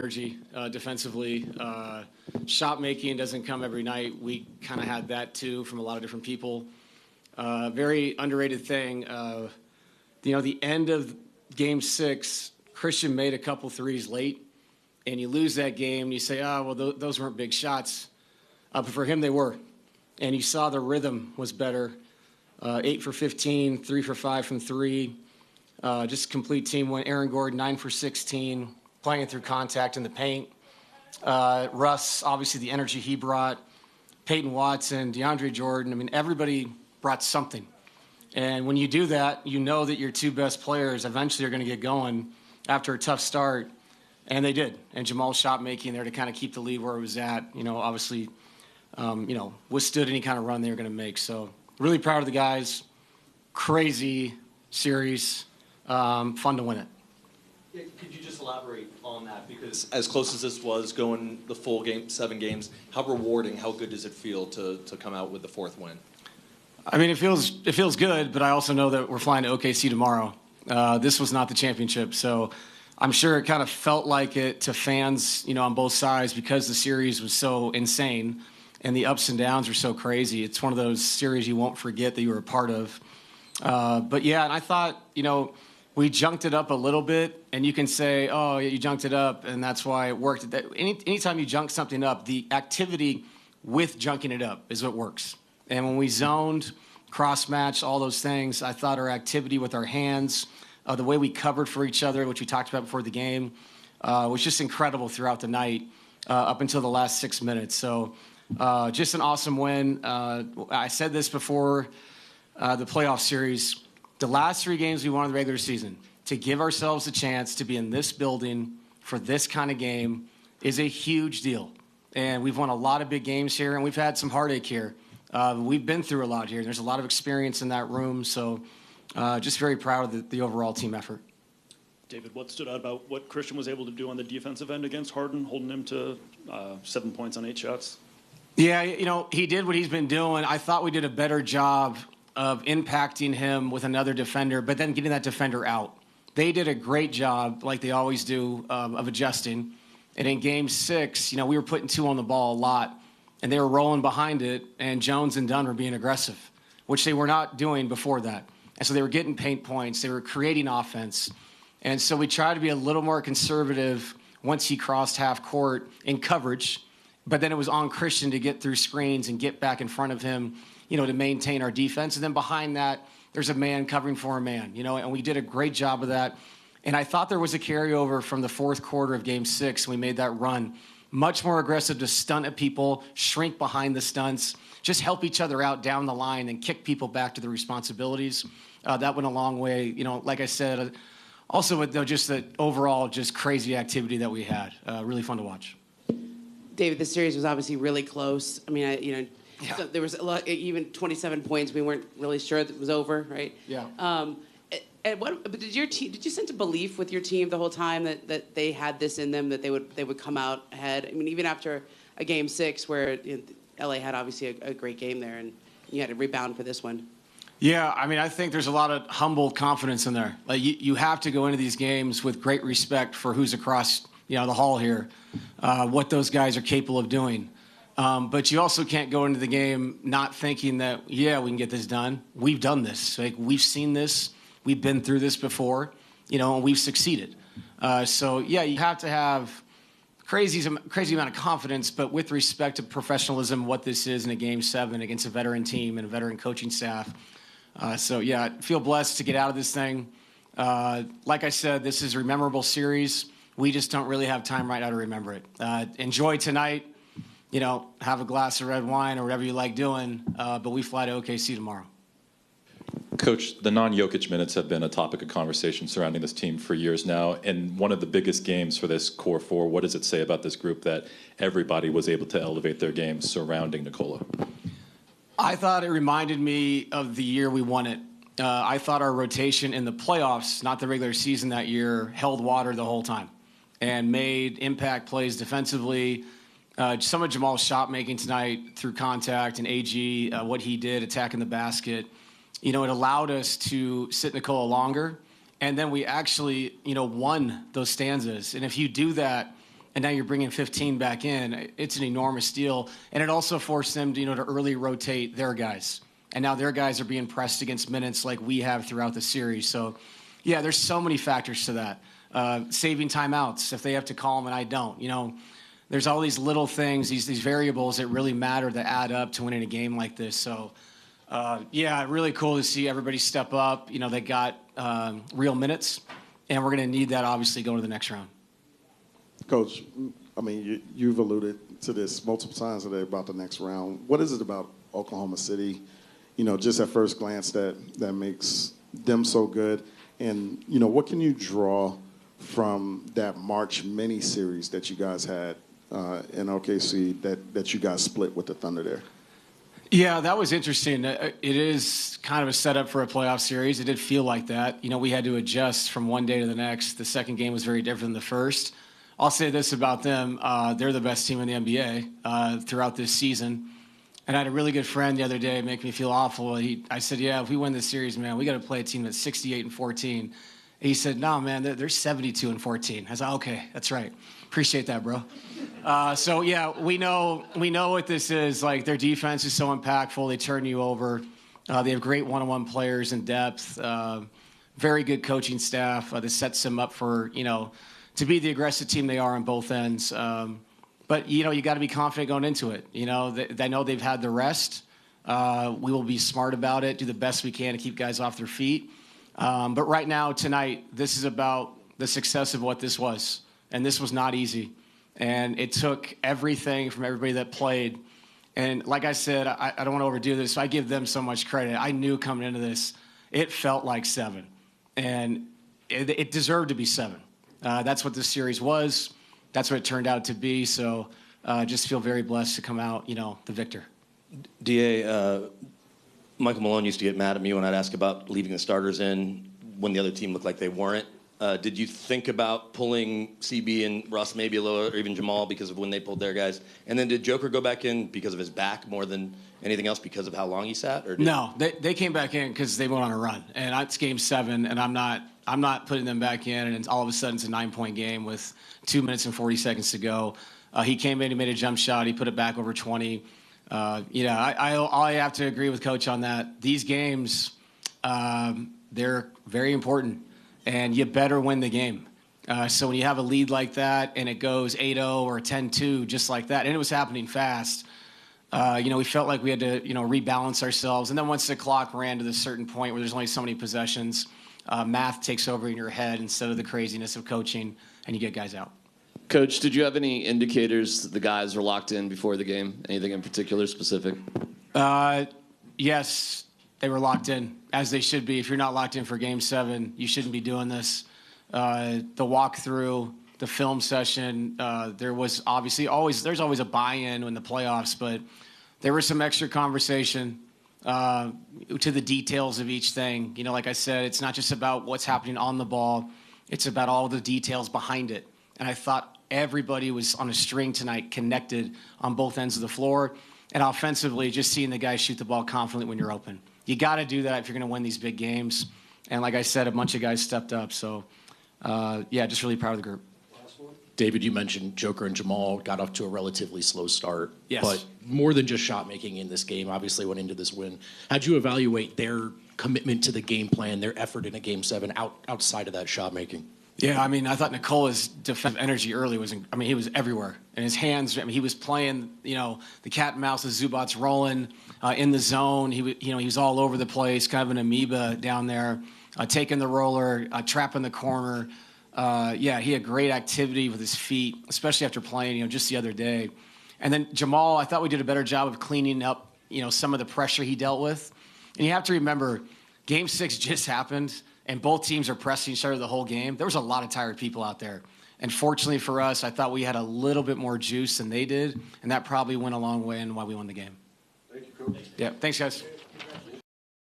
energy defensively. Shot making doesn't come every night. We kind of had that too from a lot of different people. Very underrated thing. The end of Game 6, Christian made a couple threes late, and you lose that game. And you say, those weren't big shots. But for him, they were. And you saw the rhythm was better. 8 for 15, 3 for 5 from 3. Just complete team win. Aaron Gordon, 9 for 16, playing through contact in the paint. Russ, obviously the energy he brought. Peyton Watson, DeAndre Jordan. I mean, everybody brought something. And when you do that, you know that your two best players eventually are going to get going after a tough start. And they did. And Jamal's shot making there to kind of keep the lead where it was at, obviously, withstood any kind of run they were going to make. So really proud of the guys. Crazy series. Fun to win it. Yeah, could you just elaborate on that? Because as close as this was going the full game, 7 games, how rewarding, how good does it feel to come out with the 4th win? I mean, it feels good, but I also know that we're flying to OKC tomorrow. This was not the championship, so I'm sure it kind of felt like it to fans, on both sides because the series was so insane and the ups and downs were so crazy. It's one of those series you won't forget that you were a part of. But yeah, and I thought, we junked it up a little bit, and you can say, oh, yeah, you junked it up, and that's why it worked. Anytime you junk something up, the activity with junking it up is what works. And when we zoned, cross-matched, all those things, I thought our activity with our hands, the way we covered for each other, which we talked about before the game, was just incredible throughout the night up until the last 6 minutes. So just an awesome win. I said this before the playoff series. The last 3 games we won in the regular season, to give ourselves a chance to be in this building for this kind of game is a huge deal. And we've won a lot of big games here, and we've had some heartache here. We've been through a lot here. There's a lot of experience in that room, so just very proud of the overall team effort. David, what stood out about what Christian was able to do on the defensive end against Harden, holding him to 7 points on 8 shots? Yeah, he did what he's been doing. I thought we did a better job of impacting him with another defender, but then getting that defender out. They did a great job, like they always do, of adjusting. And in Game 6, we were putting 2 on the ball a lot, and they were rolling behind it, and Jones and Dunn were being aggressive, which they were not doing before that. And so they were getting paint points. They were creating offense. And so we tried to be a little more conservative once he crossed half court in coverage, but then it was on Christian to get through screens and get back in front of him, to maintain our defense. And then behind that, there's a man covering for a man, and we did a great job of that. And I thought there was a carryover from the 4th quarter of Game 6. We made that run. Much more aggressive to stunt at people, shrink behind the stunts, just help each other out down the line and kick people back to their responsibilities. That went a long way. Like I said, also with just the overall just crazy activity that we had. Really fun to watch. David, the series was obviously really close. I mean, Yeah. so there was a lot, even 27 points. We weren't really sure that it was over, right? Yeah. But did you sense a belief with your team the whole time that they had this in them, that they would come out ahead? I mean, even after a Game 6 where LA had obviously a great game there, and you had to rebound for this one. Yeah, I mean, I think there's a lot of humble confidence in there. Like you have to go into these games with great respect for who's across the hall here, what those guys are capable of doing. But you also can't go into the game not thinking that, we can get this done. We've done this. Like, we've seen this. We've been through this before, and we've succeeded. You have to have crazy amount of confidence, but with respect to professionalism, what this is in a Game 7 against a veteran team and a veteran coaching staff. I feel blessed to get out of this thing. Like I said, this is a memorable series. We just don't really have time right now to remember it. Enjoy tonight. Have a glass of red wine or whatever you like doing, but we fly to OKC tomorrow. Coach, the non-Jokic minutes have been a topic of conversation surrounding this team for years now, and one of the biggest games for this core 4, what does it say about this group that everybody was able to elevate their game surrounding Nikola? I thought it reminded me of the year we won it. I thought our rotation in the playoffs, not the regular season that year, held water the whole time and made impact plays defensively. Some of Jamal's shot making tonight through contact and AG, what he did attacking the basket, it allowed us to sit Nikola longer. And then we actually, won those stanzas. And if you do that, and now you're bringing 15 back in. It's an enormous deal, and it also forced them to, to early rotate their guys. And now their guys are being pressed against minutes like we have throughout the series. So, yeah, there's so many factors to that. Saving timeouts if they have to call them and I don't. There's all these little things, these variables that really matter that add up to winning a game like this. So, really cool to see everybody step up. They got real minutes, and we're going to need that, obviously, going to the next round. Coach, you've alluded to this multiple times today about the next round. What is it about Oklahoma City, just at first glance that makes them so good? And, what can you draw from that March mini-series that you guys had in OKC that you guys split with the Thunder there? Yeah, that was interesting. It is kind of a setup for a playoff series. It did feel like that. We had to adjust from one day to the next. The second game was very different than the first. I'll say this about them. They're the best team in the NBA throughout this season. And I had a really good friend the other day make me feel awful. I said, yeah, if we win this series, man, we got to play a team that's 68-14. And he said, no, man, they're 72-14. I was like, okay, that's right. Appreciate that, bro. We know what this is. Like, their defense is so impactful. They turn you over. They have great one-on-one players in depth. Very good coaching staff that sets them up for, to be the aggressive team they are on both ends. But, you got to be confident going into it. I know they've had the rest. We will be smart about it, do the best we can to keep guys off their feet. But right now, tonight, this is about the success of what this was. And this was not easy. And it took everything from everybody that played. And like I said, I don't want to overdo this. I give them so much credit. I knew coming into this, it felt like 7. And it deserved to be 7. That's what this series was. That's what it turned out to be. So just feel very blessed to come out, the victor. DA, Michael Malone used to get mad at me when I'd ask about leaving the starters in when the other team looked like they weren't. Did you think about pulling CB and Russ maybe a little, or even Jamal, because of when they pulled their guys? And then did Joker go back in because of his back more than anything else, because of how long he sat? No, they came back in because they went on a run. And it's game 7, and I'm not putting them back in, and all of a sudden it's a 9-point game with 2 minutes and 40 seconds to go. He came in, he made a jump shot, he put it back over 20. I have to agree with Coach on that. These games, they're very important, and you better win the game. So when you have a lead like that and it goes 8-0 or 10-2 just like that, and it was happening fast, we felt like we had to, rebalance ourselves. And then once the clock ran to this certain point where there's only so many possessions, math takes over in your head instead of the craziness of coaching, and you get guys out. Coach, did you have any indicators that the guys were locked in before the game? Anything in particular specific? Yes, they were locked in, as they should be. If you're not locked in for Game 7, you shouldn't be doing this. The walkthrough, the film session, there was obviously there's always a buy-in in the playoffs, but there was some extra conversation to the details of each thing. Like I said, it's not just about what's happening on the ball. It's about all the details behind it. And I thought everybody was on a string tonight, connected on both ends of the floor. And offensively, just seeing the guys shoot the ball confidently when you're open. You got to do that if you're going to win these big games. And like I said, a bunch of guys stepped up. So, just really proud of the group. David, you mentioned Joker and Jamal got off to a relatively slow start. Yes. But more than just shot making in this game, obviously went into this win. How'd you evaluate their commitment to the game plan, their effort in a Game 7 outside of that shot making? Yeah, I thought Nicola's defensive energy early he was everywhere. And his hands, he was playing, the cat and mouse, the Zubats rolling in the zone. He was all over the place, kind of an amoeba down there, taking the roller, trapping the corner. He had great activity with his feet, especially after playing, just the other day. And then Jamal, I thought we did a better job of cleaning up, some of the pressure he dealt with. And you have to remember, Game 6 just happened, and both teams are pressing each other the whole game. There was a lot of tired people out there. And fortunately for us, I thought we had a little bit more juice than they did, and that probably went a long way in why we won the game. Thank you, Coach. Yeah, thanks, guys.